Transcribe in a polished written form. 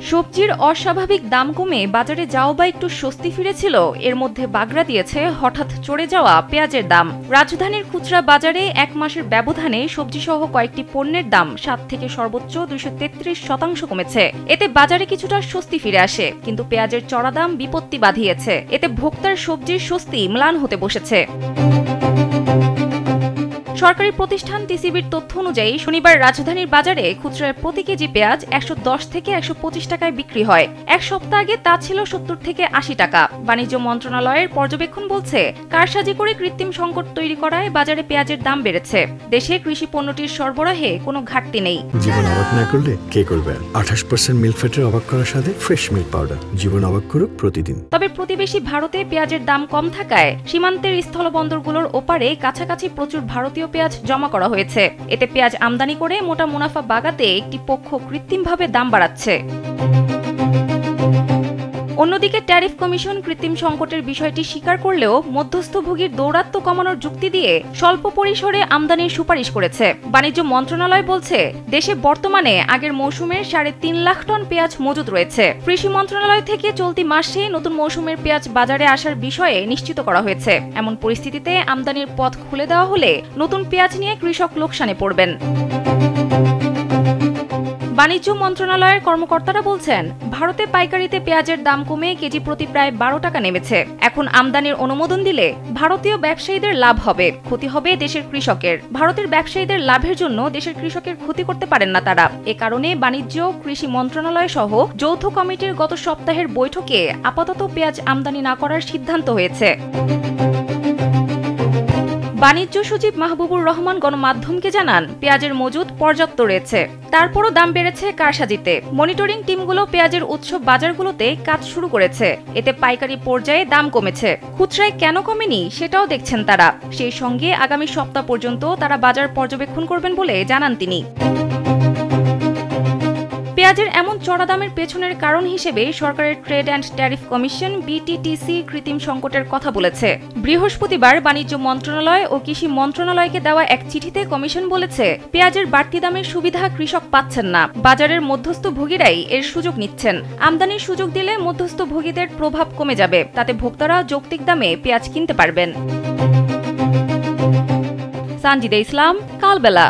সবজির অস্বাভাবিক দাম কমে বাজারে যাও বা একটু স্বস্তি ফিরেছিল, এর মধ্যে বাগড়া দিয়েছে হঠাৎ চড়ে যাওয়া পেঁয়াজের দাম। রাজধানীর খুচরা বাজারে এক মাসের ব্যবধানে সবজিসহ কয়েকটি পণ্যের দাম 7 থেকে সর্বোচ্চ 233% কমেছে। এতে বাজারে কিছুটা স্বস্তি ফিরে আসে, কিন্তু পেঁয়াজের চড়া দাম বিপত্তি বাঁধিয়েছে। এতে ভোক্তার সবজির স্বস্তি ম্লান হতে বসেছে। সরকারি প্রতিষ্ঠান টিসিবির তথ্য অনুযায়ী শনিবার রাজধানীর বাজারে খুচরায় প্রতি কেজি পেঁয়াজ 110 থেকে 125 টাকায় বিক্রি হয়। এক সপ্তাহ আগে তা ছিল 70 থেকে 80 টাকা। বাণিজ্য মন্ত্রণালয়ের পর্যবেক্ষণ বলছে, কারসাজি করে কৃত্রিম সংকট তৈরি করায় বাজারে পেঁয়াজের দাম বেড়েছে। দেশে কৃষি পণ্যটির সরবরাহে কোনো ঘাটতি নেই। জীবন অবাক না করলে কে করবে? 28% মিল্ক ফ্যাটের অবাক করার সাথে ফ্রেশ মিল্ক পাউডার। জীবন অবাক করুক প্রতিদিন। তবে প্রতিবেশী ভারতে পেঁয়াজের দাম কম থাকায় সীমান্তের স্থলবন্দরগুলোর ওপারে কাছাকাছি প্রচুর ভারতীয় পেঁয়াজ জমা করা হয়েছে। এতে পেঁয়াজ আমদানি করে মোটা মুনাফা বাগাতে একটি পক্ষ কৃত্রিমভাবে দাম বাড়াচ্ছে। অন্যদিকে ট্যারিফ কমিশন কৃত্রিম সংকটের বিষয়টি স্বীকার করলেও মধ্যস্থভোগীর দৌরাত্ম্য কমানোর যুক্তি দিয়ে স্বল্প পরিসরে আমদানির সুপারিশ করেছে। বাণিজ্য মন্ত্রণালয় বলছে, দেশে বর্তমানে আগের মৌসুমের 3.5 লাখ টন পেঁয়াজ মজুদ রয়েছে। কৃষি মন্ত্রণালয় থেকে চলতি মাসে নতুন মৌসুমের পেঁয়াজ বাজারে আসার বিষয়ে নিশ্চিত করা হয়েছে। এমন পরিস্থিতিতে আমদানির পথ খুলে দেওয়া হলে নতুন পেঁয়াজ নিয়ে কৃষক লোকসানে পড়বেন। বাণিজ্য মন্ত্রণালয়ের কর্মকর্তারা বলছেন, ভারতে পাইকারিতে পেঁয়াজের দাম কমে কেজি প্রতি প্রায় 12 টাকা নেমেছে। এখন আমদানির অনুমোদন দিলে ভারতীয় ব্যবসায়ীদের লাভ হবে, ক্ষতি হবে দেশের কৃষকের। ভারতের ব্যবসায়ীদের লাভের জন্য দেশের কৃষকের ক্ষতি করতে পারেন না তারা। এ কারণে বাণিজ্য কৃষি মন্ত্রণালয় সহ যৌথ কমিটির গত সপ্তাহের বৈঠকে আপাতত পেঁয়াজ আমদানি না করার সিদ্ধান্ত হয়েছে। বাণিজ্য সচিব মাহবুবুর রহমান গণমাধ্যমকে জানান, পেঁয়াজের মজুদ পর্যাপ্ত রয়েছে, তারপরও দাম বেড়েছে কারসাজিতে। মনিটরিং টিমগুলো পেঁয়াজের উৎস বাজারগুলোতে কাজ শুরু করেছে। এতে পাইকারি পর্যায়ে দাম কমেছে। খুচরায় কেন কমেনি সেটাও দেখছেন তারা। সেই সঙ্গে আগামী সপ্তাহ পর্যন্ত তারা বাজার পর্যবেক্ষণ করবেন বলে জানান তিনি। পেঁয়াজের এমন চড়া দামের পেছনের কারণ হিসেবে সরকারের trade and tariff commission BTTC কৃত্রিম সংকটের কথা বলেছে। বৃহস্পতিবার বাণিজ্য মন্ত্রণালয় ও কৃষি মন্ত্রণালয়কে দেওয়া এক চিঠিতে কমিশন বলেছে, পেঁয়াজের বাড়তি দামের সুবিধা কৃষক পাচ্ছেন না, বাজারের মধ্যস্থভোগীরাই এর সুযোগ নিচ্ছেন। আমদানির সুযোগ দিলে মধ্যস্থভোগীদের প্রভাব কমে যাবে, তাতে ভোক্তারা যৌক্তিক দামে পেঁয়াজ কিনতে পারবেন। সানজিদা ইসলাম, কালবেলা।